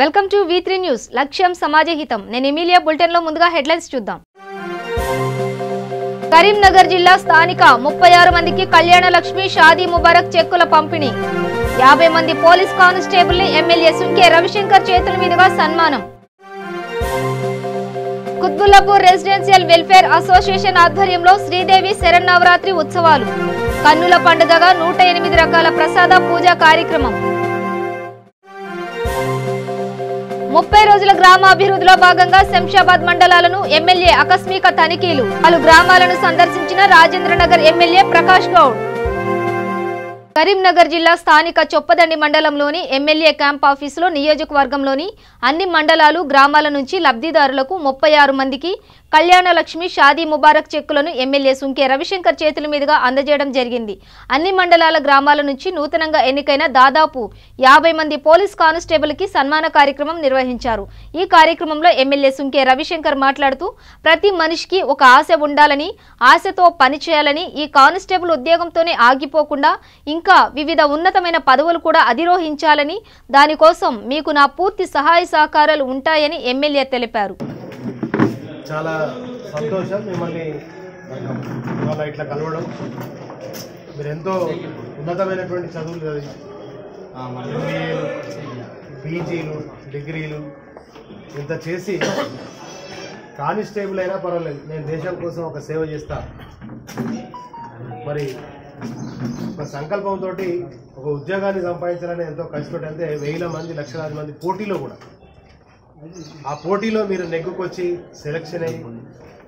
Welcome to V3 news లక్ష్యం సమాజహితం నేను Emilia bulletin లో ముందుగా హెడ్లైన్స్ చూద్దాం కరీంనగర్ జిల్లా స్థానిక 36 మందికి కళ్యాణ లక్ష్మి షాదీ ముబారక్ చెక్కుల పంపిణీ 50 మంది పోలీస్ కానిస్టేబుల్ ని ఎమ్మెల్యే సుంకే రవిశంకర్ చేతుల మీదుగా సన్మానం కుత్బుల్లాపూర్ రెసిడెన్షియల్ వెల్ఫేర్ అసోసియేషన్ ఆధ్వర్యంలో శ్రీదేవి శరన్నవరాత్రి ఉత్సవాలు కన్నుల పండుగగా 108 రకాల ప్రసాద పూజా కార్యక్రమం 30 రోజుల గ్రామాభివృద్ధిలో భాగంగా శంషాబాద్ మండలాలను ఎమ్మెల్యే ఆకస్మిక తనిఖీలు పలు గ్రామాలను సందర్శించిన రాజేంద్రనగర్ ఎమ్మెల్యే ప్రకాష్ గౌడ్ కరీంనగర్ జిల్లా స్థానిక చొప్పదండి మండలంలోని ఎమ్మెల్యే క్యాంప్ ఆఫీసులో నియోజకవర్గంలోని అన్ని మండలాలు గ్రామాల నుంచి లబ్ధిదారులకు 36 మందికి కళ్యాణ లక్ష్మి షాదీ ముబారక్ చెక్కులను ఎమ్మెల్యే సుంకే రవిశంకర్ చేతుల మీదుగా అందజేయడం జరిగింది. అన్ని మండలాల గ్రామాల నుంచి నూతనంగా ఎన్నికైన దాదాపు 50 మంది పోలీస్ కానిస్టేబుల్ కి సన్మాన కార్యక్రమం నిర్వహించారు. ఈ కార్యక్రమంలో ఎమ్మెల్యే సుంకే రవిశంకర్ మాట్లాడుతూ ప్రతి మనిషికి ఒక ఆశ ఉండాలని, ఆశతో పనిచేయాలని, ఈ కానిస్టేబుల్ ఉద్యోగంతోనే ఆగిపోకుండా ఇంకా వివిధ ఉన్నతమైన పదవులు కూడా అధిరోహించాలని, దానికోసం మీకు నా పూర్తి సహాయ సహకారాలు ఉంటాయని ఎమ్మెల్యే తెలిపారు. చాలా సంతోషం మిమ్మల్ని ఇవాళ ఇట్లా కలవడం. మీరు ఎంతో ఉన్నతమైనటువంటి చదువులు చదివి MBAలు, PGలు, డిగ్రీలు ఇంత చేసి కానిస్టేబుల్ అయినా పర్వాలేదు, నేను దేశం కోసం ఒక సేవ చేస్తా మరి ఒక సంకల్పంతో ఒక ఉద్యోగాన్ని సంపాదించాలని ఎంతో కష్టపడి, అంటే 1000 మంది, లక్షలాది మంది పోటీలో కూడా ఆ పోటీలో మీరు నెగ్గుకొచ్చి సెలక్షన్ అయ్యి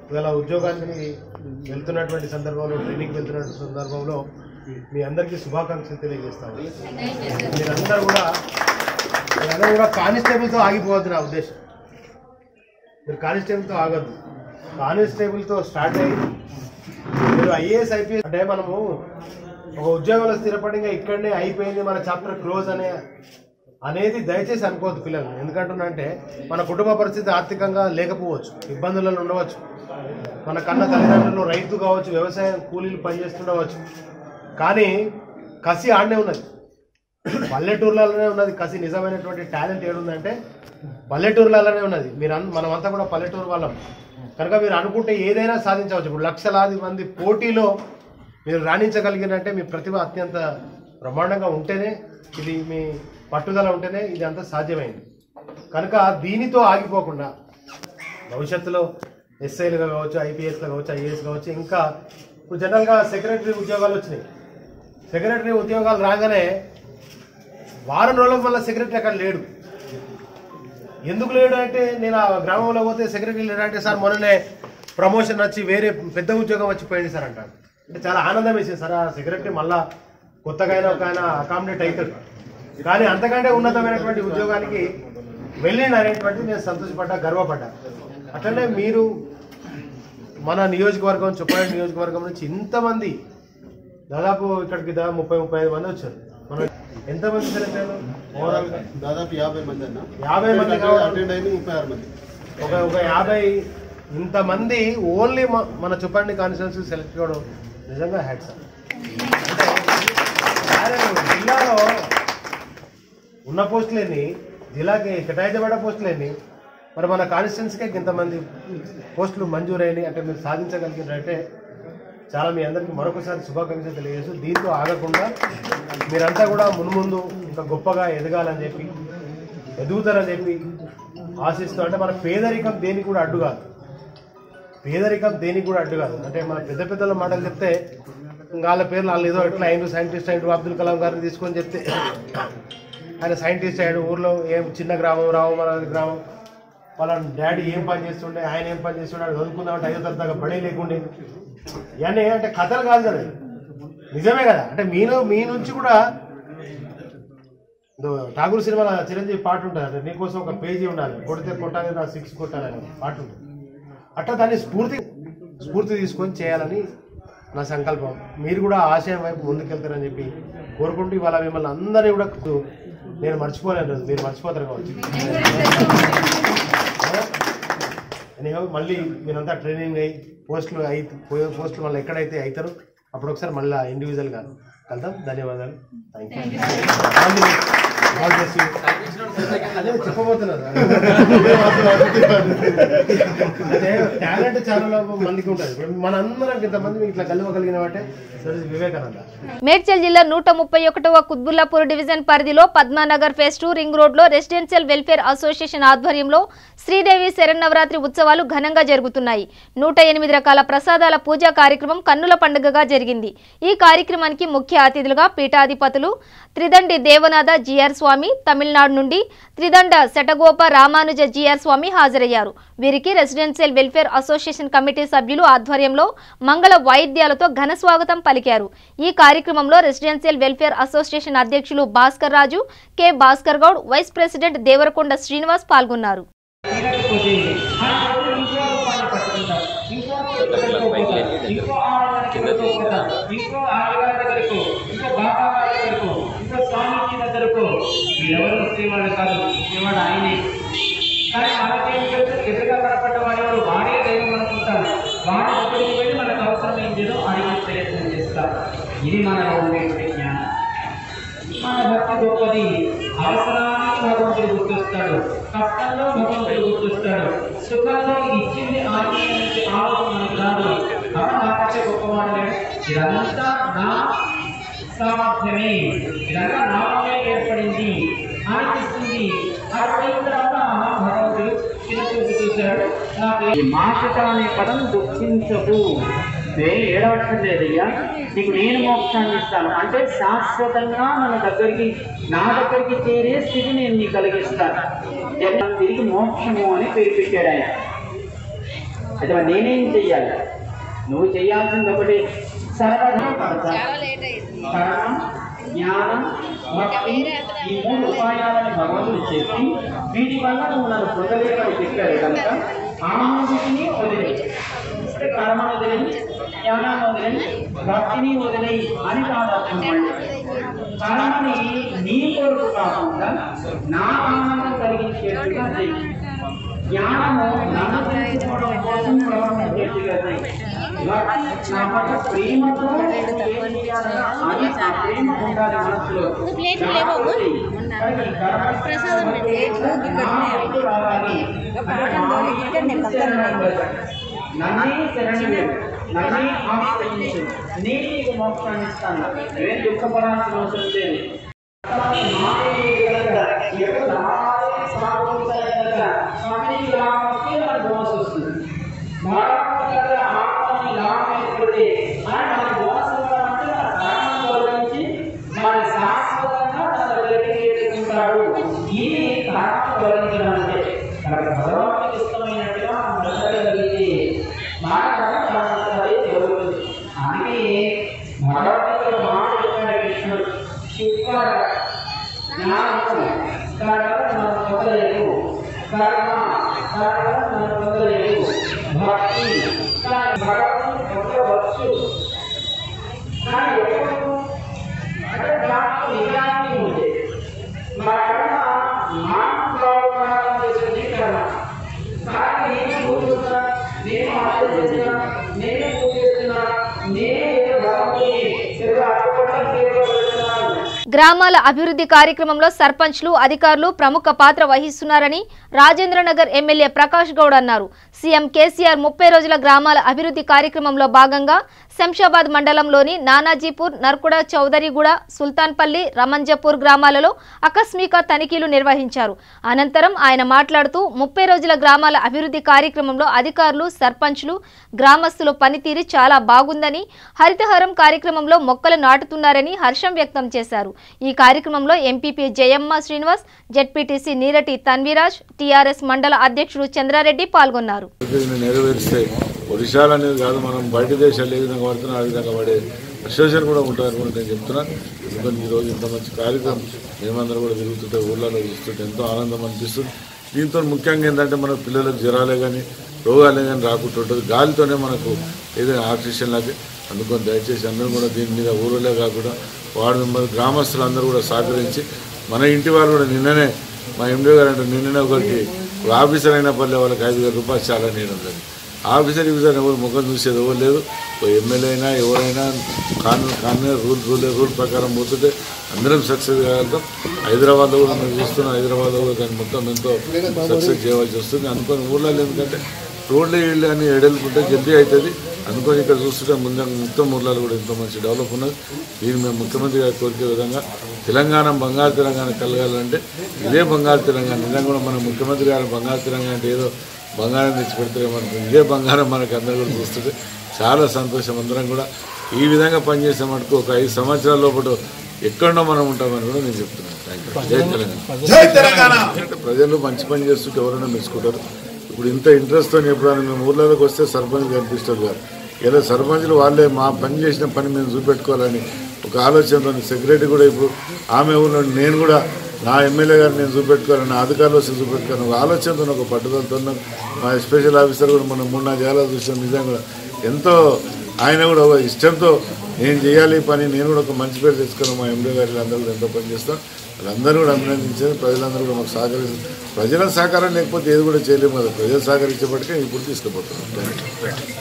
ఇవాళ ఉద్యోగానికి వెళ్తున్నటువంటి సందర్భంలో, ట్రైనింగ్ వెళ్తున్నటువంటి సందర్భంలో మీ అందరికీ శుభాకాంక్షలు తెలియజేస్తాను. మీరందరూ కూడా కానిస్టేబుల్తో ఆగిపోవద్దు. నా ఉద్దేశం మీరు కానిస్టేబుల్తో ఆగద్దు, కానిస్టేబుల్తో స్టార్ట్ అయ్యి మీరు IAS IPS అంటే మనము ఒక ఉద్యోగంలో స్థిరపడి ఇక్కడనే అయిపోయింది మన చాప్టర్ క్లోజ్ అనేది దయచేసి అనుకోవద్దు పిల్లలు. ఎందుకంటున్నా అంటే మన కుటుంబ పరిస్థితి ఆర్థికంగా లేకపోవచ్చు, ఇబ్బందులలో ఉండవచ్చు, మన కన్న తల్లిదండ్రులు రైతు కావచ్చు, వ్యవసాయం కూలీలు పనిచేస్తుండవచ్చు, కానీ కసి ఆడనే ఉన్నది, పల్లెటూర్లలోనే ఉన్నది కసి. నిజమైనటువంటి టాలెంట్ ఏడుందంటే పల్లెటూర్లలోనే ఉన్నది. మనమంతా కూడా పల్లెటూరు వాళ్ళం కనుక మీరు అనుకుంటే ఏదైనా సాధించవచ్చు. ఇప్పుడు లక్షలాది మంది పోటీలో మీరు రాణించగలిగినంటే మీ ప్రతిభ అత్యంత బ్రహ్మాండంగా ఉంటేనే, ఇది మీ పట్టుదల ఉంటేనే ఇది అంతా సాధ్యమైంది. కనుక దీనితో ఆగిపోకుండా భవిష్యత్తులో SIలుగా కావచ్చు, IPSగా కావచ్చు, IAS కావచ్చు, ఇంకా ఇప్పుడు జనరల్గా సెక్రటరీ ఉద్యోగాలు వచ్చినాయి. సెక్రటరీ ఉద్యోగాలు రాగానే వారం రోజులకు మళ్ళీ సెక్రటరీ అక్కడ లేడు. ఎందుకు లేడు అంటే, నేను ఆ గ్రామంలో పోతే సెక్రటరీ లేడు అంటే, సార్ మొన్ననే ప్రమోషన్ వచ్చి వేరే పెద్ద ఉద్యోగం వచ్చి పోయింది సార్ అంటారు. అంటే చాలా ఆనందం వేసింది సార్, ఆ సెక్రటరీ మళ్ళా కొత్తగా ఒక ఆయన అకామిడేట్ అవుతాడు, కానీ అంతకంటే ఉన్నతమైనటువంటి ఉద్యోగానికి వెళ్ళింది అనేటువంటిది నేను సంతోషపడ్డా, గర్వపడ్డా. అట్లనే మీరు మన నియోజకవర్గం, చొప్పదండి నియోజకవర్గం నుంచి ఇంతమంది దాదాపు ఇక్కడికి 30-35 మంది వచ్చారు. మనం ఎంతమంది సెలెక్ట్ అయ్యారు? ఓవరాల్ దాదాపు 50 మంది అన్న. 50 మంది అటెండ్ అయిన 36 మంది. ఒక 50 ఇంతమంది ఓన్లీ మన చొప్పదండి కాన్స్టిట్యున్సీ సెలెక్ట్ కావడం నిజంగా హ్యాట్స్ ఆఫ్. అంటే జిల్లాలో ఉన్న పోస్టులేని, జిల్లాకి కేటాయించబడ్డ పోస్టులేని, మరి మన కాన్స్టిట్యున్సీకి ఇంతమంది పోస్టులు మంజూరైనవి అంటే మీరు సాధించగలిగినట్టే చాలా మీ అందరికీ మరొకసారి శుభాకాంక్షలు తెలియజేస్తూ, దీంతో ఆగకుండా మీరంతా కూడా మున్ముందు ఇంకా గొప్పగా ఎదగాలని చెప్పి, ఎదుగుతారని చెప్పి ఆశిస్తూ, అంటే మన పేదరికం దేనికి కూడా అడ్డు కాదు, పేదరికం దేనికి కూడా అడ్డు కాదు. అంటే మన పెద్ద పెద్దల మాటలు చెప్తే వాళ్ళ పేర్లు వాళ్ళు ఏదో ఎట్లా అయిన సైంటిస్ట్ అయిన అబ్దుల్ కలాం గారిని తీసుకొని చెప్తే ఆయన సైంటిస్ట్ అయ్యాడు, ఊర్లో ఏం చిన్న గ్రామం రామమరాది గ్రామం, వాళ్ళ డాడీ ఏం పని చేస్తుండే, ఆయన ఏం పని చేస్తుండే, చదువుకుందామంటే 5వ తరగతి దాకా బడి లేకుండే, ఇవన్నీ అంటే కథలు కాదు కదా, నిజమే కదా. అంటే మీ నుంచి కూడా ఠాగూర్ సినిమాలో చిరంజీవి పాట ఉంటుంది, అంటే నీకోసం ఒక పేజీ ఉండాలి, కొడితే కొట్టాలి, నా 6 కొట్టాలని పాట ఉంటుంది. అట్లా దాన్ని స్ఫూర్తి తీసుకొని చేయాలని నా సంకల్పం. మీరు కూడా ఆశయం వైపు ముందుకెళ్తారని చెప్పి కోరుకుంటూ ఇవాళ మిమ్మల్ని అందరినీ కూడా నేను మర్చిపోలేను రోజు, మీరు మర్చిపోతారు కావచ్చు. మళ్ళీ మీరంతా ట్రైనింగ్ అయ్యి పోస్టులు మళ్ళీ ఎక్కడైతే అవుతారో అప్పుడు ఒకసారి మళ్ళీ ఇండివిజువల్గా కలుద్దాం. ధన్యవాదాలు. Thank you. చెప్పబోతున్నారు అంటే టాలెంట్ చాలా మందికి ఉంటుంది. మనందరం ఇంతమంది ఇట్లా కలవగలిగిన వాటే వివేకానంద. మేడ్చల్ జిల్లా 131వ కుత్బుల్లాపూర్ డివిజన్ పరిధిలో పద్మానగర్ ఫేజ్ 2 రింగ్ రోడ్ లో రెసిడెన్షియల్ వెల్ఫేర్ అసోసియేషన్ ఆధ్వర్యంలో శ్రీదేవి శరన్నవరాత్రి ఉత్సవాలు ఘనంగా జరుగుతున్నాయి. 108 రకాల ప్రసాదాల పూజా కార్యక్రమం కన్నుల పండుగగా జరిగింది. ఈ కార్యక్రమానికి ముఖ్య అతిథులుగా పీఠాధిపతులు త్రిదండి దేవనాథ జిఆర్ స్వామి, తమిళనాడు నుండి త్రిదండ శటగోప రామానుజ జిఆర్ స్వామి హాజరయ్యారు. వీరికి రెసిడెన్షియల్ వెల్ఫేర్ అసోసియేషన్ కమిటీ సభ్యులు ఆధ్వర్యంలో మంగళ వాయిద్యాలతో ఘన స్వాగతం పలికారు. ఈ కార్యక్రమంలో రెసిడెన్షియల్ వెల్ఫేర్ అసోసియేషన్ అధ్యక్షులు Bhaskar Raju, K Bhaskar Goud, vice president Devarakonda Srinivas పాల్గొన్నారు. ఇది మన జ్ఞానం. మన భక్తి గొప్పది. అవసరానికి భగవంతుడు గుర్తొస్తాడు, కష్టంలో భగవంతుడు గుర్తొస్తాడు, సుఖంలో ఇచ్చింది ఆలోచన మనకు రాదు. నాకంటే గొప్పవాడు ఇదంతా నా సామర్థ్యమే, ఇదంతా నా వల్లే ఏర్పడింది అనిపిస్తుంది. అటువంటి తర్వాత భగవంతుడు చిన్న చూపు చూశాడు. మాషట అనే పదం దుఃఖించదు, ఏడవటం లేదయ్యా, నీకు నేను మోక్షాన్ని ఇస్తాను అంటే శాశ్వతంగా నా దగ్గరికి చేరే స్థితి నేను నీకు కలిగిస్తాను. తిరిగి మోక్షము అని పేరు పెట్టాడు ఆయన. అయితే నేనేం చెయ్యాలి? నువ్వు చేయాల్సింది ఒకటి, జ్ఞానం, భక్తి, ఈ 3 ఉపాయాలను భగవంతుడు చెప్పి వీటి వల్ల నువ్వు నన్ను పొందలేమని చెప్పాడు కనుక ఆ మూడిని వదిలే, కర్మను వదిలేని, జ్ఞానాన్ని వదిలేని, భక్తిని వదిలేయి అని కాదర్థం. కర్మని నీ కొరకు కాకుండా నా ఆనందం కలిగించేట్టుగా చెయ్యి, జ్ఞానము నన్ను తెలుసుకోవడం కోసం ప్రవర్తించేట్టుగా చెయ్యి, నా పట్ల ప్రేమతో అది నా ప్రేమ ఉండాలి మనసులో. నన్నే శరణి, నన్నే ఆశ్రయించు, నేను నీకు మోక్షాన్ని ఇస్తాను. నేను దుఃఖపడాల్సిన అవసరం లేదు. మన శాశ్వతంగా తన దగ్గరికి చేసుకుంటాడు. ఇది కారణం తొలగించడం అంటే భగవంతుడికి ఇష్టమైనట్టుగా మనం బ్రతకగలిగితే మానవే జరుగుతుంది. అందుకే భగవంతుడు మాట చెప్పాడు కృష్ణుడు, జ్ఞానము మనం పొందలేదు, కర్మ మనం పొందలేదు, భక్తి భగవంతుని పొందవచ్చు. కానీ ఎప్పుడు అంటే దాంట్లో నిజాన్ని ఉంది. మన కర్మ మానవ చేసేది కర్మ. కానీ నేను పూజిస్తున్నా, నేను ఆలోచిస్తున్నా, నేను పూజిస్తున్నా, నేను భగవంతుని గ్రామాల అభివృద్ధి కార్యక్రమంలో సర్పంచ్లు, అధికారులు ప్రముఖ పాత్ర వహిస్తున్నారని రాజేంద్రనగర్ ఎమ్మెల్యే ప్రకాష్ గౌడ్ అన్నారు. సీఎం కేసీఆర్ 30 రోజుల గ్రామాల అభివృద్ధి కార్యక్రమంలో భాగంగా శంషాబాద్ మండలంలోని నానాజీపూర్, నర్కుడ, చౌదరిగూడ, సుల్తాన్పల్లి, రమంజపూర్ గ్రామాలలో ఆకస్మిక తనిఖీలు నిర్వహించారు. అనంతరం ఆయన మాట్లాడుతూ 30 రోజుల గ్రామాల అభివృద్ధి కార్యక్రమంలో అధికారులు, సర్పంచ్లు, గ్రామస్తుల పనితీరు చాలా బాగుందని, హరితహారం కార్యక్రమంలో మొక్కలు నాటుతున్నారని హర్షం వ్యక్తం చేశారు. ఈ కార్యక్రమంలో MPP Jayamma Srinivas, ZPTC Nirati Tanviraj, TRS మండల అధ్యక్షుడు చంద్రారెడ్డి పాల్గొన్నారు. ఒడిశాలు అనేది కాదు, మనం బయట దేశాలు ఏ విధంగా పడుతున్నా ఆ విధంగా పడే అసోసియేషన్ కూడా ఉంటారు కూడా నేను చెప్తున్నాను. ఎందుకంటే ఈరోజు ఇంత మంచి కార్యక్రమం మేమందరూ కూడా తిరుగుతుంటే ఊళ్ళలో చూస్తుంటే ఎంతో ఆనందం అనిపిస్తుంది. దీంతో ముఖ్యంగా ఏంటంటే మన పిల్లలకు జ్వరాలే కానీ రోగాలే కానీ రాకుంటుంటుంది. గాలితోనే మనకు ఏదైనా ఆక్సిజన్ లాగే. అందుకని దయచేసి అందరూ కూడా దీని మీద ఊళ్ళో కాకుండా వార్డు మెంబర్, గ్రామస్తులు అందరూ కూడా సహకరించి మన ఇంటి వాళ్ళు కూడా నిన్ననే మా ఎండీ గారు అంటే నిన్ననే ఒకరికి ఆఫీసర్ అయిన పల్లె వాళ్ళకి 5,000 రూపాయలు చాలా నేను లేదు. ఆఫీసర్ ఎవరు ముఖం చూసేది ఎవరు లేదు. ఎమ్మెల్యే అయినా ఎవరైనా కానూన్ రూల్ ప్రకారం పోతుంటే అందరం సక్సెస్ కాగలుగుతాం. హైదరాబాద్లో కూడా మేము చూస్తున్నాం. హైదరాబాద్లో కూడా దాన్ని మొత్తం ఎంతో సక్సెస్ చేయవలసి వస్తుంది. అనుకోని ఊళ్ళలో ఎందుకంటే రోడ్లు ఇళ్ళు అని ఎడలుకుంటే జల్దీ అవుతుంది. అనుకోని ఇక్కడ చూస్తుంటే మొత్తం ఊళ్ళలో కూడా ఎంతో మంచి డెవలప్ ఉన్నది. దీన్ని మేము ముఖ్యమంత్రి గారు కోరికే విధంగా తెలంగాణ బంగారు తెలంగాణ కలగాలంటే ఇదే బంగారు తెలంగాణ. నిజంగా కూడా మన ముఖ్యమంత్రి గారు బంగారు తెలంగాణ అంటే ఏదో బంగారం తెచ్చి పెడతారేమనుకో, ఇదే బంగారం మనకు అందరూ కూడా చూస్తుంటే చాలా సంతోషం. అందరం కూడా ఈ విధంగా పనిచేసే మటుకు ఒక 5 సంవత్సరాల లోపల ఎక్కడో మనం ఉంటామని కూడా నేను చెప్తున్నాను. జై తెలంగాణ. ప్రజలు మంచి పని చేస్తుంటే ఎవరైనా మెచ్చుకుంటారు. ఇప్పుడు ఇంత ఇంట్రెస్ట్తో ఎప్పుడైనా మేము ఊర్లలోకి వస్తే సర్పంచ్ కనిపిస్తారు కాదు, ఏదో సర్పంచ్లు వాళ్ళే మా పని చేసిన పని మేము చూపెట్టుకోవాలని ఒక ఆలోచనతో సెక్రటరీ కూడా ఇప్పుడు ఆమె ఊళ్ళో నేను కూడా నా ఎమ్మెల్యే గారిని నేను చూపెట్టుకోవాలని, నా అధికారులు వస్తే చూపెట్టుకోవాలని ఒక ఆలోచనతో ఒక పట్టుదలతో మా స్పెషల్ ఆఫీసర్ కూడా మనం 3-4 ఏళ్ళ చూసాం. నిజంగా కూడా ఎంతో ఆయన కూడా ఒక ఇష్టంతో నేను చేయాలి పని, నేను కూడా ఒక మంచి పేరు తెచ్చుకున్నాను. మా ఎమ్మెల్యే గారు అందరూ ఎంతో పని చేస్తాం. వాళ్ళందరూ కూడా అభినందించారు. ప్రజలందరూ కూడా మాకు సహకరిస్తారు. ప్రజల సహకారం లేకపోతే ఏది కూడా చేయలేము కదా. ప్రజలు సహకరించేపటికే ఇప్పుడు తీసుకుపోతున్నాం.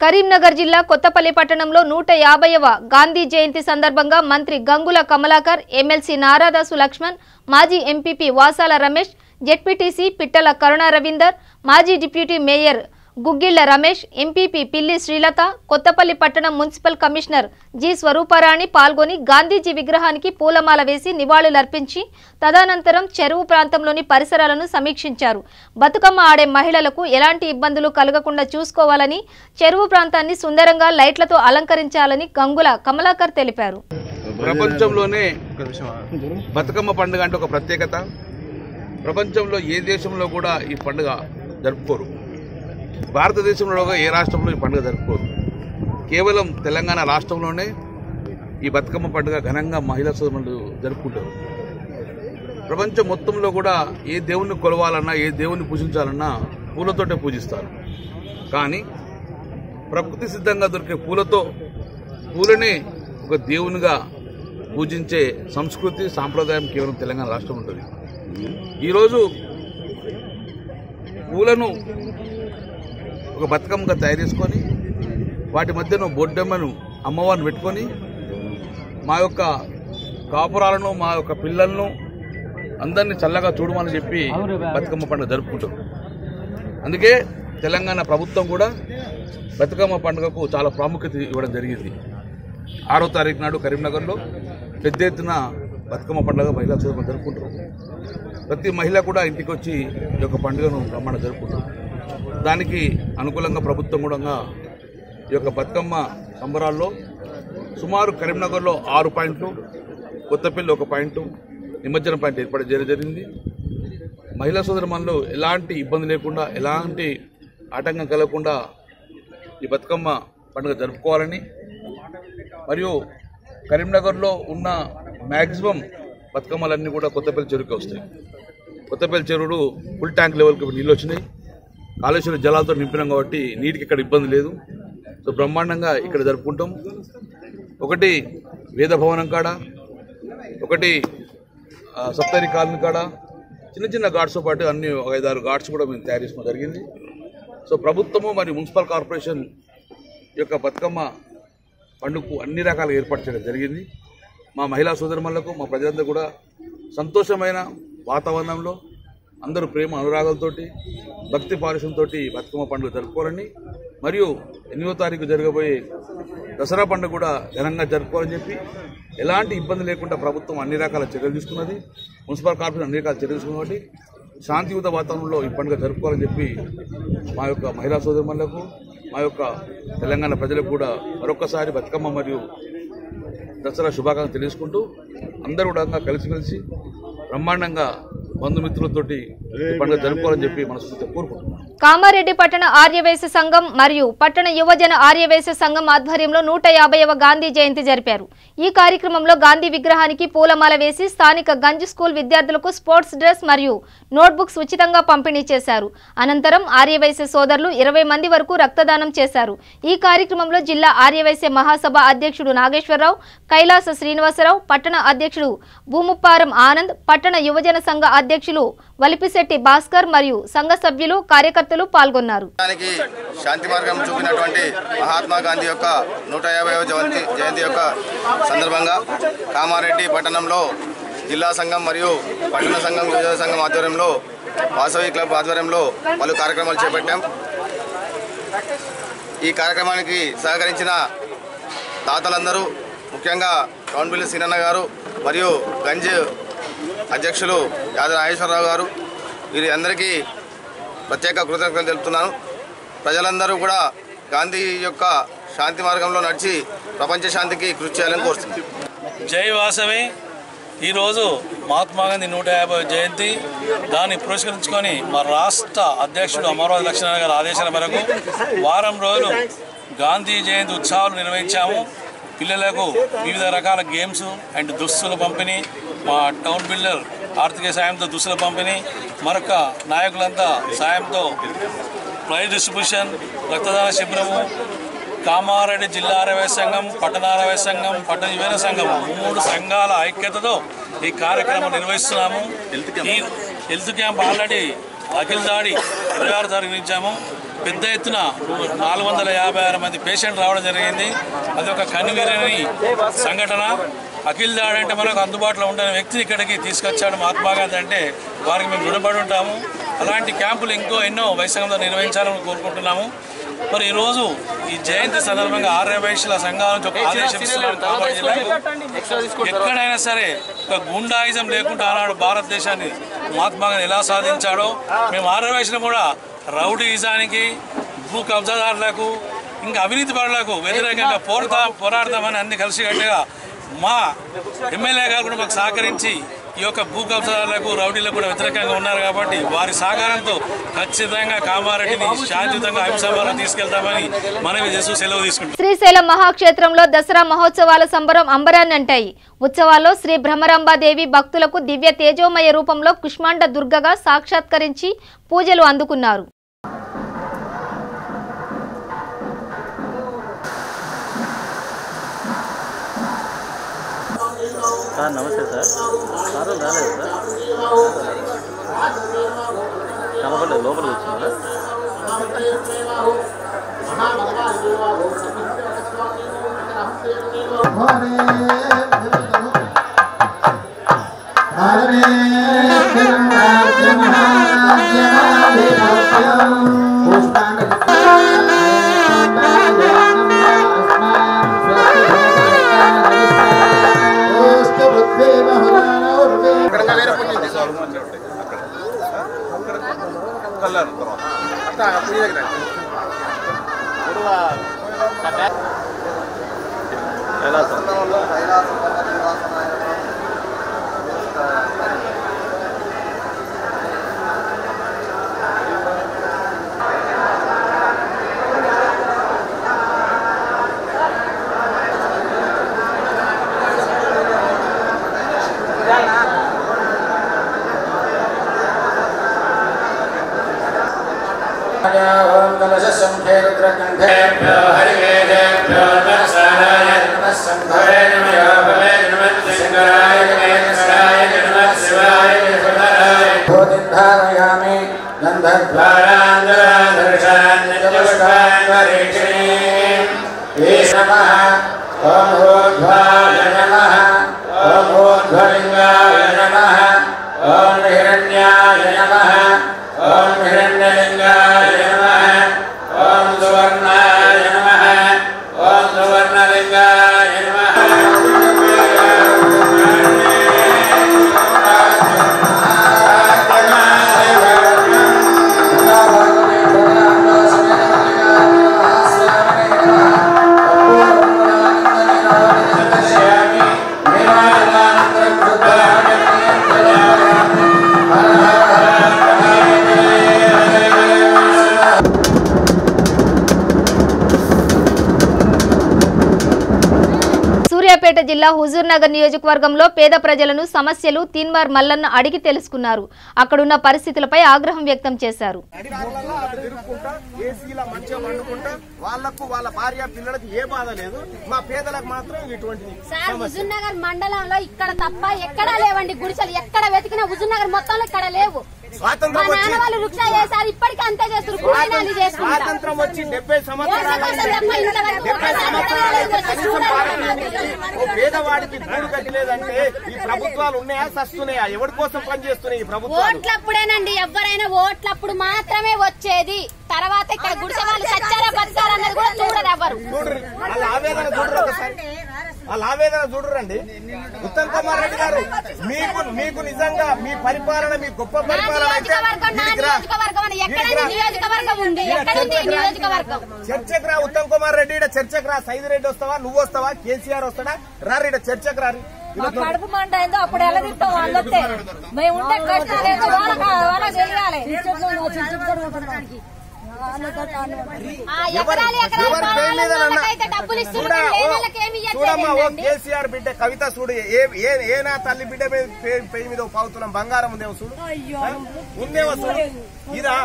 కరీంనగర్ జిల్లా కొత్తపల్లి పట్టణంలో 150వ గాంధీ జయంతి సందర్భంగా మంత్రి గంగుల కమలాకర్, ఎమ్మెల్సీ నారాదాసు లక్ష్మణ్, మాజీ ఎంపీపీ వాసాల రమేష్, జెడ్పీటీసీ పిట్టల కరుణ రవీందర్, మాజీ deputy mayor Guggilla Ramesh, MPP పిల్లి శ్రీలత, కొత్తపల్లి పట్టణం మున్సిపల్ కమిషనర్ జి స్వరూపారాణి పాల్గొని గాంధీజీ విగ్రహానికి పూలమాల వేసి నివాళులర్పించి తదనంతరం చెరువు ప్రాంతంలోని పరిసరాలను సమీక్షించారు. బతుకమ్మ ఆడే మహిళలకు ఎలాంటి ఇబ్బందులు కలగకుండా చూసుకోవాలని, చెరువు ప్రాంతాన్ని సుందరంగా లైట్లతో అలంకరించాలని గంగుల కమలాకర్ తెలిపారు. ప్రపంచంలోనే బతుకమ్మ పండుగ అంటే ఒక ప్రత్యేకత. ప్రపంచంలో ఏ దేశంలో కూడా ఈ పండుగ జరుపుకోరు. భారతదేశంలో ఏ రాష్ట్రంలో ఈ పండుగ జరుపుకోరు. కేవలం తెలంగాణ రాష్ట్రంలోనే ఈ బతుకమ్మ పండుగ ఘనంగా మహిళా సోదరులు జరుపుకుంటారు. ప్రపంచం మొత్తంలో కూడా ఏ దేవుణ్ణి కొలవాలన్నా, ఏ దేవుణ్ణి పూజించాలన్నా పూలతోటే పూజిస్తారు. కానీ ప్రకృతి సిద్ధంగా దొరికే పూలనే ఒక దేవునిగా పూజించే సంస్కృతి, సాంప్రదాయం కేవలం తెలంగాణ రాష్ట్రం ఉంటుంది. ఈరోజు పూలను ఒక బతుకమ్మగా తయారు చేసుకొని వాటి మధ్యన బొడ్డమ్మను అమ్మవారిని పెట్టుకొని మా యొక్క కాపురాలను, మా యొక్క పిల్లలను అందరినీ చల్లగా చూడమని చెప్పి బతుకమ్మ పండుగ జరుపుకుంటారు. అందుకే తెలంగాణ ప్రభుత్వం కూడా బతుకమ్మ పండుగకు చాలా ప్రాముఖ్యత ఇవ్వడం జరిగింది. 6వ తారీఖు నాడు కరీంనగర్లో పెద్ద ఎత్తున బతుకమ్మ పండుగ మహిళా సోదరులు జరుపుకుంటారు. ప్రతి మహిళ కూడా ఇంటికి వచ్చి ఈ యొక్క పండుగను బ్రహ్మాండ జరుపుకుంటారు. దానికి అనుకూలంగా ప్రభుత్వం కూడా ఈ యొక్క బతుకమ్మ సంబరాల్లో సుమారు కరీంనగర్లో 6 పాయింట్లు, కొత్తపల్లి 1 పాయింట్, నిమజ్జనం పాయింట్ ఏర్పాటు చేయడం జరిగింది. మహిళా సోదరులు ఎలాంటి ఇబ్బంది లేకుండా, ఎలాంటి ఆటంకం కలగకుండా ఈ బతుకమ్మ పండుగ జరుపుకోవాలని, మరియు కరీంనగర్లో ఉన్న మ్యాక్సిమం బతుకమ్మలన్నీ కూడా కొత్తపల్లి చెరువుకి వస్తాయి. కొత్తపల్లి చెరువులు ఫుల్ ట్యాంక్ లెవెల్కి నీళ్ళు వచ్చినాయి. కాళేశ్వరం జలాలతో నింపినాం కాబట్టి నీటికి ఇక్కడ ఇబ్బంది లేదు. సో బ్రహ్మాండంగా ఇక్కడ జరుపుకుంటాం. ఒకటి వేదభవనం కాడ, ఒకటి సప్తరి కాలనీ కాడ చిన్న చిన్న ఘాట్స్తో పాటు అన్ని 5-6 ఘాట్స్ కూడా మేము తయారు చేసుకోవడం జరిగింది. సో ప్రభుత్వము మరియు మున్సిపల్ కార్పొరేషన్ ఈ యొక్క బతుకమ్మ పండుగకు అన్ని రకాల ఏర్పాటు చేయడం జరిగింది. మా మహిళా సోదరులకు, మా ప్రజలందరూ కూడా సంతోషమైన వాతావరణంలో అందరూ ప్రేమ అనురాగాలతో, భక్తి పారుషంతో బతుకమ్మ పండుగ జరుపుకోవాలని, మరియు 8వ తారీఖు జరగబోయే దసరా పండుగ కూడా ఘనంగా జరుపుకోవాలని చెప్పి ఎలాంటి ఇబ్బంది లేకుండా ప్రభుత్వం అన్ని రకాల చర్యలు తీసుకున్నది. మున్సిపల్ కార్పొరేషన్ అన్ని రకాల చర్యలు తీసుకున్నది కాబట్టి శాంతియుత వాతావరణంలో ఈ పండుగ జరుపుకోవాలని చెప్పి మా యొక్క మహిళా సోదరులకు, మా యొక్క తెలంగాణ ప్రజలకు కూడా మరొకసారి బతుకమ్మ మరియు దసరా శుభాకాంక్షలు తెలియజేసుకుంటూ అందరూ కూడా కలిసిమెలిసి బ్రహ్మాండంగా బంధుమిత్రులతోటి పండుగ జరుపుకోవాలని చెప్పి మనస్ఫూర్తిగా కోరుకుంటున్నాం. కామారెడ్డి పట్టణ ఆర్యవైశ్య సంఘం మరియు పట్టణ యువజన ఆర్యవైశ్య సంఘం ఆధ్వర్యంలో 150వ గాంధీ జయంతి జరిపారు. ఈ కార్యక్రమంలో గాంధీ విగ్రహానికి పూలమాల వేసి స్థానిక గంజ్ స్కూల్ విద్యార్థులకు స్పోర్ట్స్ డ్రెస్ మరియు నోట్బుక్స్ ఉచితంగా పంపిణీ చేశారు. అనంతరం ఆర్యవైశ్య సోదరులు 20 మంది వరకు రక్తదానం చేశారు. ఈ కార్యక్రమంలో జిల్లా ఆర్యవైశ్య మహాసభ అధ్యక్షుడు నాగేశ్వరరావు, కైలాస శ్రీనివాసరావు, పట్టణ అధ్యక్షుడు భూముప్పారం ఆనంద్, పట్టణ యువజన సంఘ అధ్యక్షులు వలిపిశెట్టి భాస్కర్ మరియు సంఘ సభ్యులు, కార్యకర్తలు పాల్గొన్నారు. శాంతి మార్గం చూపినటువంటి మహాత్మా గాంధీ యొక్క 150వ జయంతి యొక్క సందర్భంగా కామారెడ్డి పట్టణంలో జిల్లా సంఘం మరియు పట్టణ సంఘం యువజన సంఘం ఆధ్వర్యంలో వాసవి క్లబ్ ఆధ్వర్యంలో పలు కార్యక్రమాలు చేపట్టాం. ఈ కార్యక్రమానికి సహకరించిన దాతలందరూ, ముఖ్యంగా టౌన్ బిల్లు సీనన్న గారు మరియు గంజ్ అధ్యక్షులు యాదవ నాగేశ్వరరావు గారు, వీరందరికీ ప్రత్యేక కృతజ్ఞతలు తెలుపుతున్నాను. ప్రజలందరూ కూడా గాంధీ యొక్క శాంతి మార్గంలో నడిచి ప్రపంచ శాంతికి కృషి చేయాలని కోరుతున్నాను. జై వాసవి. ఈరోజు మహాత్మా గాంధీ 150వ జయంతి. దాన్ని పురస్కరించుకొని మా రాష్ట్ర అధ్యక్షుడు అమరావతి లక్ష్మణ గారి ఆదేశాల మేరకు వారం రోజులు గాంధీ జయంతి ఉత్సవాలు నిర్వహించాము. పిల్లలకు వివిధ రకాల గేమ్స్ అండ్ దుస్తుల పంపిణీ, మా టౌన్ బిల్డర్ ఆర్థిక సాయంతో దుస్తుల పంపిణీ, మరొక నాయకులంతా సాయంతో ప్రైజ్ డిస్ట్రిబ్యూషన్, రక్తదాన శిబిరము, కామారెడ్డి జిల్లా ఆరవై సంఘం, పట్టణ ఆరవై సంఘం, పట్టణ యువజన సంఘం 3 సంఘాల ఐక్యతతో ఈ కార్యక్రమం నిర్వహిస్తున్నాము. ఈ హెల్త్ క్యాంప్ ఆల్రెడీ అఖిల్ దాడి 26 తారీఖు ఇచ్చాము. పెద్ద ఎత్తున 456 మంది పేషెంట్ రావడం జరిగింది. అది ఒక కనివీరని సంఘటన. అఖిల్ దాడి అంటే మనకు అందుబాటులో ఉండే వ్యక్తిని ఇక్కడికి తీసుకొచ్చాడు మహాత్మా గాంధీ అంటే వారికి మేము రుణపడి ఉంటాము. అలాంటి క్యాంపులు ఎన్నో వైసంగంలో నిర్వహించాలని కోరుకుంటున్నాము. మరి ఈరోజు ఈ జయంతి సందర్భంగా ఆర్యవైశ్యుల సంఘాల నుంచి ఒక ఆదేశం ఇస్తున్నాం. ఎక్కడైనా సరే ఒక గుండాయిజం లేకుండా ఆనాడు భారతదేశాన్ని మహాత్మా గాంధీ ఎలా సాధించాడో మేము ఆర్యవైశ్యులు కూడా రౌడీయిజానికి, భూ కబ్జాదారులకు, ఇంకా అవినీతి పరులకు వ్యతిరేకంగా పోరాడతామని అన్ని కలిసికట్టుగా మా ఎమ్మెల్యే గారు కూడా మాకు సహకరించి ఈ యొక్క భూ కబ్జాదారులకు, రౌడీలకు కూడా వ్యతిరేకంగా ఉన్నారు కాబట్టి వారి సహకారంతో ఖచ్చితంగా కామారెడ్డిని శాంతియుతంగా అహింసామార్గంలో తీసుకెళ్తామని మనవి చేస్తూ సెలవు తీసుకుంటాం. శ్రీశైలం మహాక్షేత్రంలో దసరా మహోత్సవాల సంబరం అంబరాన్ని అంటాయి. ఉత్సవాల్లో శ్రీ భ్రమరాంబాదేవి భక్తులకు దివ్య తేజోమయ రూపంలో కుష్మాండ దుర్గగా సాక్షాత్కరించి పూజలు అందుకున్నారు. నమస్తే సార్. సార్ రాలేదు సార్, కనపడలేదు, లోపలికి వచ్చిందా? సూర్యాపేట జిల్లా హుజూర్నగర్ నియోజకవర్గంలో పేద ప్రజలను సమస్యలు తీన్మార్ మల్లన్న అడిగి తెలుసుకున్నారు. అక్కడున్న పరిస్థితులపై ఆగ్రహం వ్యక్తం చేశారు. వాళ్లకు వాళ్ళ భార్య పిల్లలకు ఏ బాధ లేదు, మా పేదలకు మాత్రం ఇటువంటిది. సార్ హుజూర్నగర్ మండలంలో ఇక్కడ తప్ప ఎక్కడా లేవండి గుడిసెలు. ఎక్కడ వెతికినా హుజూర్నగర్ మొత్తంలో ఇక్కడ లేవు. స్వాతంత్రం వచ్చి స్వాతంత్రం వచ్చి 70 సంవత్సరాలు పేదవాడికి గూడు కట్టలేదంటే ఈ ప్రభుత్వాలు ఉన్నాయా సస్తున్నాయా? ఎవరి కోసం పనిచేస్తున్నాయి ఈ ప్రభుత్వాలు? ఓట్లప్పుడేనండి, ఎవరైనా ఓట్లప్పుడు మాత్రమే వచ్చేది. తర్వాత ఇక్కడ గుడిసె వాళ్ళు సచ్చారా బతకాలన్నది కూడా చూడరు ఎవరు. చూడరు, వాళ్ళ ఆవేదన చూడరు. ఒకసారి వాళ్ళ ఆవేదన చూడరండి. ఉత్తమ్ కుమార్ రెడ్డి గారు, మీకు నిజంగా మీ పరిపాలన, మీ గొప్ప పరిపాలన చర్చకు రా. ఉత్తమ్ కుమార్ రెడ్డి చర్చకు రా. సైదిరెడ్డి వస్తావా, నువ్వు వస్తావా, కేసీఆర్ వస్తాడా? రారు ఇక్కడ చర్చకు రారు. కడుపు మంట ఏందో అప్పుడు ఎలా తింటాం వాళ్ళొస్తే. మేము ఉంటే కష్టాలు వాళ్ళకి తెలియాలి. చూడమ్మా, ఓ కేసీఆర్ బిడ్డ కవిత చూడు, ఏనా తల్లి బిడ్డ పేరు మీద పావుతున్నాం బంగారం ఉందేమో చూడు, ఉందేమో చూడు. ఇదా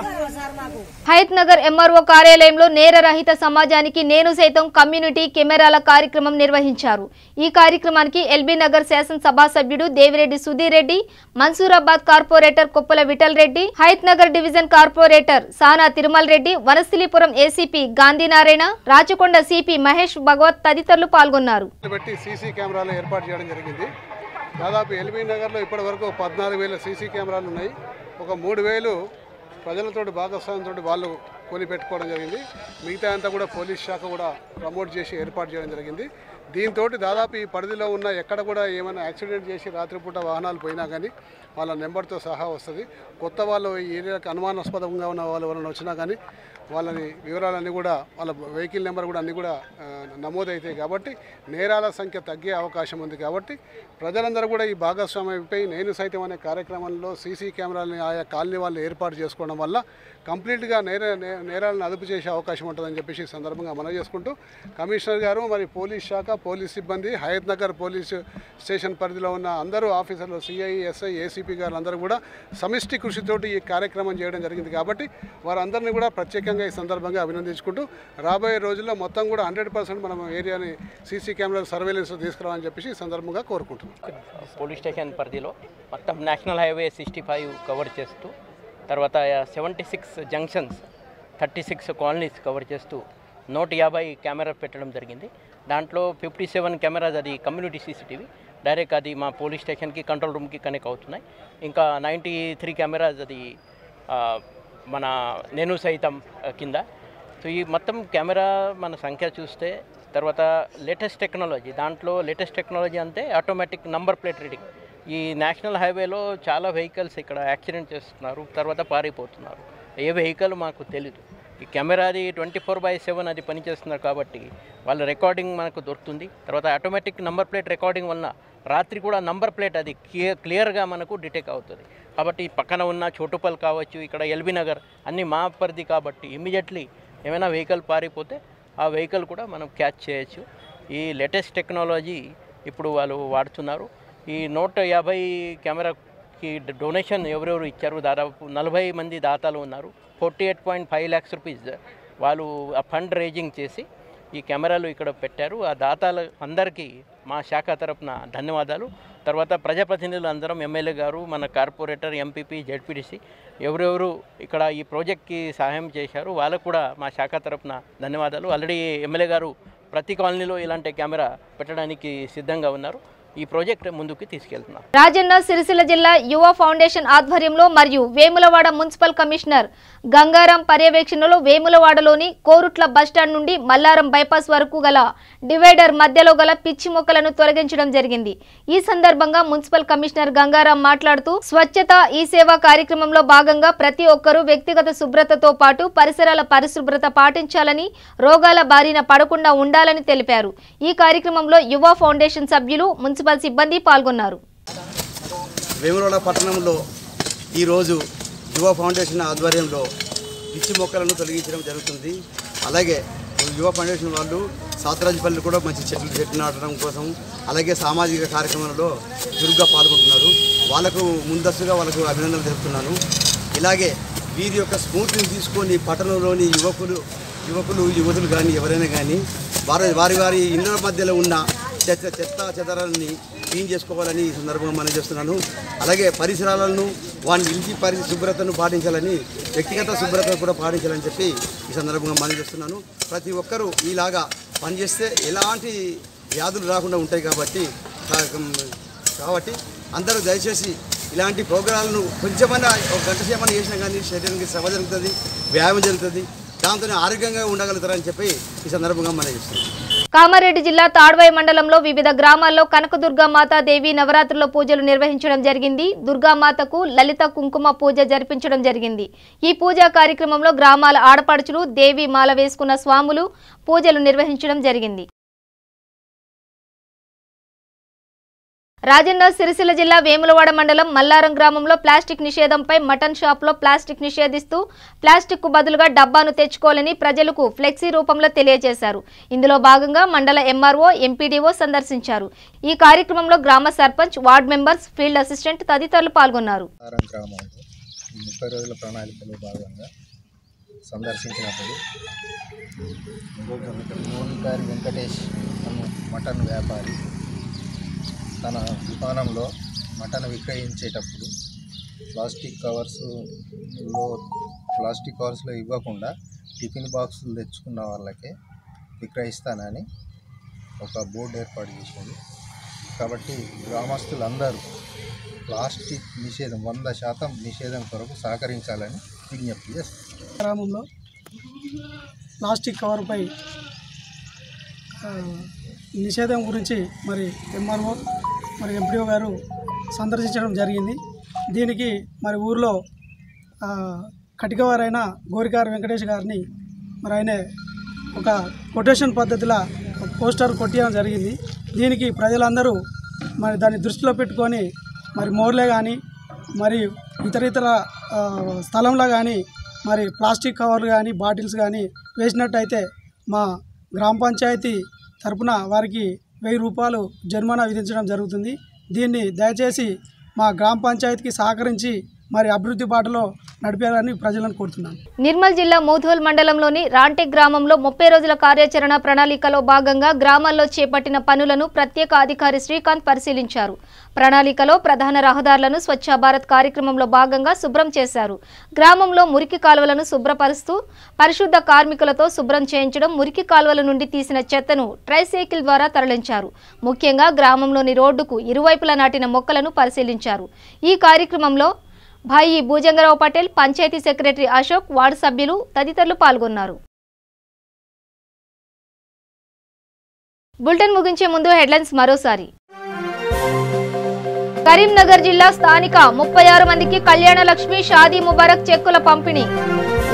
హయత్ నగర్ ఎంఆర్ఓ కార్యాలయంలో నేరరహిత సమాజానికి నేను సైతం కమ్యూనిటీ కెమెరాల కార్యక్రమం నిర్వహించారు. ఈ కార్యక్రమానికి ఎల్బీ నగర్ శాసనసభ సభ్యుడు Devireddy Sudheer Reddy, Mansoorabad corporator Koppula Vittal Reddy, Hayat Nagar division corporator Sana Tirumal Reddy, Vanasthalipuram ACP Gandhinarayana, Rachakonda CP Mahesh Bhagwat తదితరులు పాల్గొన్నారు. సీసీ కెమెరాలు ఏర్పాటు చేయడం జరిగింది. దాదాపు ఎల్బీ నగర్లో ఇప్పటి వరకు 14,000 సీసీ కెమెరాలు ఉన్నాయి. ఒక 3,000 ప్రజలతో భాగస్వామ్యంతో వాళ్ళు కొని పెట్టుకోవడం జరిగింది. మిగతా అంతా కూడా పోలీస్ శాఖ కూడా ప్రమోట్ చేసి ఏర్పాటు చేయడం జరిగింది. దీంతో దాదాపు ఈ పరిధిలో ఉన్న ఎక్కడ కూడా ఏమైనా యాక్సిడెంట్ చేసి రాత్రిపూట వాహనాలు పోయినా కానీ వాళ్ళ నెంబర్తో సహా వస్తుంది. కొత్త వాళ్ళు ఈ ఏరియాకి అనుమానాస్పదంగా ఉన్న వాళ్ళు ఎవరైనా వచ్చినా కానీ వాళ్ళని వివరాలన్నీ కూడా వాళ్ళ వెహికల్ నెంబర్ కూడా అన్నీ కూడా నమోదవుతాయి. కాబట్టి నేరాల సంఖ్య తగ్గే అవకాశం ఉంది. కాబట్టి ప్రజలందరూ కూడా ఈ భాగస్వామ్యంపై నేను సైతం అనే కార్యక్రమంలో సీసీ కెమెరాలని ఆయా కాలనీ వాళ్ళు ఏర్పాటు చేసుకోవడం వల్ల కంప్లీట్గా నేరాలను అదుపు చేసే అవకాశం ఉంటుందని చెప్పేసి ఈ సందర్భంగా మనవి చేసుకుంటూ కమిషనర్ గారు, మరి పోలీస్ శాఖ, పోలీస్ సిబ్బంది, హయత్ నగర్ పోలీస్ స్టేషన్ పరిధిలో ఉన్న అందరూ ఆఫీసర్లు, సిఐ, ఎస్ఐ, ఏసీపీ గారు అందరూ కూడా సమిష్టి కృషితోటి ఈ కార్యక్రమం చేయడం జరిగింది. కాబట్టి వారందరినీ కూడా ప్రత్యేకంగా ఈ సందర్భంగా అభినందించుకుంటూ రాబోయే రోజుల్లో మొత్తం కూడా 100% మనం ఏరియాని సీసీ కెమెరా సర్వేలెన్స్ తీసుకురావాలని చెప్పేసి ఈ సందర్భంగా కోరుకుంటున్నాం. పోలీస్ స్టేషన్ పరిధిలో మొత్తం నేషనల్ హైవే 65 కవర్ చేస్తూ, తర్వాత 76 జంక్షన్స్, 36 కాలనీస్ కవర్ చేస్తూ 150 కెమెరా పెట్టడం జరిగింది. దాంట్లో 57 కెమెరాస్ అది కమ్యూనిటీ సీసీటీవీ డైరెక్ట్ అది మా పోలీస్ స్టేషన్కి కంట్రోల్ రూమ్కి కనెక్ట్ అవుతున్నాయి. ఇంకా 93 కెమెరాస్ అది మన నేను సైతం కింద. సో ఈ మొత్తం కెమెరా మన సంఖ్య చూస్తే, తర్వాత లేటెస్ట్ టెక్నాలజీ, దాంట్లో లేటెస్ట్ టెక్నాలజీ అంటే ఆటోమేటిక్ నంబర్ ప్లేట్ రీడింగ్. ఈ నేషనల్ హైవేలో చాలా వెహికల్స్ ఇక్కడ యాక్సిడెంట్ చేస్తున్నారు, తర్వాత పారిపోతున్నారు. ఏ వెహికల్ మాకు తెలీదు. ఈ కెమెరాది 24/7 అది పనిచేస్తున్నారు కాబట్టి వాళ్ళ రికార్డింగ్ మనకు దొరుకుతుంది. తర్వాత ఆటోమేటిక్ నంబర్ ప్లేట్ రికార్డింగ్ వల్ల రాత్రి కూడా నంబర్ ప్లేట్ అది క్లియర్గా మనకు డిటెక్ట్ అవుతుంది. కాబట్టి పక్కన ఉన్న చోటుపల్ కావచ్చు, ఇక్కడ ఎల్బీ నగర్ అన్నీ మా పరిధి కాబట్టి ఇమీడియట్లీ ఏమైనా వెహికల్ పారిపోతే ఆ వెహికల్ కూడా మనం క్యాచ్ చేయొచ్చు. ఈ లేటెస్ట్ టెక్నాలజీ ఇప్పుడు వాళ్ళు వాడుతున్నారు. ఈ 150 కెమెరాకి డొనేషన్ ఎవరెవరు ఇచ్చారు, దాదాపు 40 మంది దాతలు ఉన్నారు. 48.5 lakhs రూపీస్ వాళ్ళు ఆ ఫండ్ రేజింగ్ చేసి ఈ కెమెరాలు ఇక్కడ పెట్టారు. ఆ దాతల అందరికీ మా శాఖ తరపున ధన్యవాదాలు. తర్వాత ప్రజాప్రతినిధులు అందరం, ఎమ్మెల్యే గారు, మన కార్పొరేటర్, ఎంపీపీ, జెడ్పీటీసీ ఎవరెవరు ఇక్కడ ఈ ప్రాజెక్ట్కి సహాయం చేశారు వాళ్ళకు కూడా మా శాఖ తరపున ధన్యవాదాలు. ఆల్రెడీ ఎమ్మెల్యే గారు ప్రతి కాలనీలో ఇలాంటి కెమెరా పెట్టడానికి సిద్ధంగా ఉన్నారు. ఈ ప్రాజెక్ట్ ముందుకు తీసుకెళ్తున్నారు. రాజన్న సిరిసిల్ల జిల్లా యువ ఫౌండేషన్ ఆధ్వర్యంలో మరియు వేములవాడ మున్సిపల్ కమిషనర్ గంగారాం పర్యవేక్షణలో వేములవాడలోని కోరుట్ల బస్టాండ్ నుండి మల్లారం బైపాస్ వరకు గల డివైడర్ మధ్యలో గల పిచ్చి మొక్కలను తొలగించడం జరిగింది. ఈ సందర్భంగా మున్సిపల్ కమిషనర్ గంగారాం మాట్లాడుతూ స్వచ్ఛత ఈ సేవా కార్యక్రమంలో భాగంగా ప్రతి ఒక్కరూ వ్యక్తిగత శుభ్రతతో పాటు పరిసరాల పరిశుభ్రత పాటించాలని, రోగాల బారిన పడకుండా ఉండాలని తెలిపారు. ఈ కార్యక్రమంలో యువ ఫౌండేషన్ సభ్యులు, మున్సిపల్ సిబ్బంది పాల్గొన్నారు. వేములవాడ పట్టణంలో ఈరోజు యువ ఫౌండేషన్ ఆధ్వర్యంలో పిచ్చి మొక్కలను తొలగించడం జరుగుతుంది. అలాగే యువ ఫౌండేషన్ వాళ్ళు సాతరాజపల్లి కూడా మంచి చెట్లు నాటడం కోసం, అలాగే సామాజిక కార్యక్రమంలో చురుగ్గా పాల్గొంటున్నారు. వాళ్ళకు ముందస్తుగా వాళ్ళకు అభినందనలు తెలుపుతున్నాను. ఇలాగే వీరి యొక్క స్ఫూర్తిని తీసుకొని పట్టణంలోని యువతులు కానీ ఎవరైనా కానీ వారి ఇళ్ళ మధ్యలో ఉన్న చెత్త చెదరాలని క్లీన్ చేసుకోవాలని ఈ సందర్భంగా మనం చేస్తున్నాను. అలాగే పరిసరాలను వాని ఇంటి శుభ్రతను పాటించాలని, వ్యక్తిగత శుభ్రతను కూడా పాటించాలని చెప్పి ఈ సందర్భంగా మనవి చేస్తున్నాను. ప్రతి ఒక్కరూ ఇలాగా పనిచేస్తే ఎలాంటి వ్యాధులు రాకుండా ఉంటాయి కాబట్టి అందరూ దయచేసి ఇలాంటి ప్రోగ్రాంలను కొంచెమన్నా ఒక గంట సేపన్నా చేసినా కానీ శరీరానికి శ్రమ జరుగుతుంది, వ్యాయామం జరుగుతుంది, దాంతో ఆరోగ్యంగా ఉండగలుగుతారని చెప్పి ఈ సందర్భంగా మనం చెప్తున్నాం. కామారెడ్డి జిల్లా తాడ్వాయి మండలంలో వివిధ గ్రామాల్లో కనకదుర్గామాత దేవి నవరాత్రుల పూజలు నిర్వహించడం జరిగింది. దుర్గామాతకు లలిత కుంకుమ పూజ జరిపించడం జరిగింది. ఈ పూజా కార్యక్రమంలో గ్రామాల ఆడపడుచులు దేవి మాల వేసుకున్న స్వాములు పూజలు నిర్వహించడం జరిగింది. రాజన్న సిరిసిల్ల జిల్లా వేములవాడ మండలం మల్లారం గ్రామంలో ప్లాస్టిక్ నిషేధంపై మటన్ షాప్లో ప్లాస్టిక్ నిషేధిస్తూ ప్లాస్టిక్ కు బదులుగా డబ్బాను తెచ్చుకోవాలని ప్రజలకు ఫ్లెక్సీ రూపంలో తెలియజేశారు. ఇందులో భాగంగా మండల ఎంఆర్ఓ, ఎంపీడీఓ సందర్శించారు. ఈ కార్యక్రమంలో గ్రామ sarpanch, ward members, field assistant తదితరులు పాల్గొన్నారు. 30 రోజుల ప్రణాళికలో భాగంగా సందర్శించినప్పుడు మోనికారి వెంకటేష్ మటన్ వ్యాపారి తన దుకాణంలో మటన్ విక్రయించేటప్పుడు ప్లాస్టిక్ కవర్స్లో ఇవ్వకుండా టిఫిన్ బాక్సులు తెచ్చుకున్న వాళ్ళకే విక్రయిస్తానని ఒక బోర్డు ఏర్పాటు చేసింది. కాబట్టి గ్రామస్తులందరూ ప్లాస్టిక్ నిషేధం 100% నిషేధం కొరకు సహకరించాలని విజ్ఞప్తి చేస్తారు. గ్రామంలో ప్లాస్టిక్ కవర్పై నిషేధం గురించి మరి ఎంఆర్ఓ మరి ఎంపీఓ గారు సందర్శించడం జరిగింది. దీనికి మరి ఊరిలో కటికవారైన గోరికారు వెంకటేష్ గారిని మరి ఆయన ఒక కొటేషన్ పద్ధతిలో పోస్టర్ కొట్టడం జరిగింది. దీనికి ప్రజలందరూ మరి దాన్ని దృష్టిలో పెట్టుకొని మరి మోర్లే కానీ మరి ఇతర స్థలంలో కానీ మరి ప్లాస్టిక్ కవర్లు కానీ బాటిల్స్ కానీ వేసినట్టయితే మా గ్రామ పంచాయతీ తరపున వారికి 1000 రూపాయలు జరిమానా విధించడం జరుగుతుంది. దీన్ని దయచేసి మా గ్రామ పంచాయతీకి సహకరించి మరి అభివృద్ధి బాటలో నడిపేయాలని ప్రజలను కోరుతున్నాను. నిర్మల్ జిల్లా మోధోల్ మండలంలోని రాంటెక్ గ్రామంలో 30 రోజుల కార్యాచరణ ప్రణాళికలో భాగంగా గ్రామాల్లో చేపట్టిన పనులను ప్రత్యేక అధికారి శ్రీకాంత్ పరిశీలించారు. ప్రణాళికలో ప్రధాన రహదారులను స్వచ్ఛ భారత్ కార్యక్రమంలో భాగంగా శుభ్రం చేశారు. గ్రామంలో మురికి కాలువలను శుభ్రపరుస్తూ పరిశుద్ధ కార్మికులతో శుభ్రం చేయించడం, మురికి కాలువల నుండి తీసిన చెత్తను ట్రైసైకిల్ ద్వారా తరలించారు. ముఖ్యంగా గ్రామంలోని రోడ్డుకు ఇరువైపులా నాటిన మొక్కలను పరిశీలించారు. ఈ కార్యక్రమంలో భాయి భూజంగరావు పటేల్, పంచాయతీ సెక్రటరీ అశోక్, వార్డు సభ్యులు తదితరులు పాల్గొన్నారు. బులెటిన్ ముగించే ముందు హెడ్లైన్స్ మరోసారి. కరీంనగర్ జిల్లా స్థానిక 36 మందికి కళ్యాణ లక్ష్మి షాదీ ముబారక్ చెక్కుల పంపిణీ.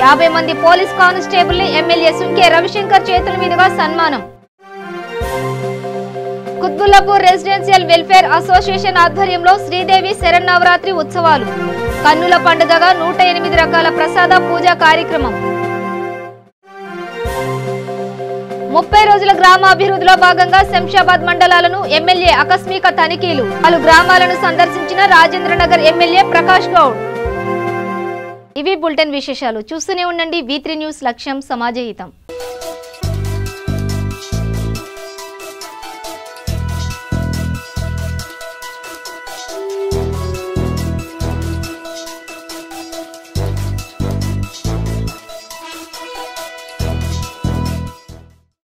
50 మంది పోలీస్ కానిస్టేబుల్ ని ఎమ్మెల్యే సుంకే రవిశంకర్ చేతుల మీదుగా సన్మానం. కుత్బుల్లాపూర్ రెసిడెన్షియల్ వెల్ఫేర్ అసోసియేషన్ ఆధ్వర్యంలో శ్రీదేవి శరన్నవరాత్రి ఉత్సవాలు. కన్నుల పండుగగా 108 రకాల ప్రసాద పూజా కార్యక్రమం. 30 రోజుల గ్రామాభివృద్ధిలో భాగంగా శంషాబాద్ మండలాలను ఎమ్మెల్యే ఆకస్మిక తనిఖీలు. పలు గ్రామాలను సందర్శించిన రాజేంద్రనగర్ ఎమ్మెల్యే ప్రకాష్ గౌడ్. ఇవి బులెటిన్ విశేషాలు. చూస్తూనే ఉండండి V3 న్యూస్, లక్ష్యం సమాజహితం.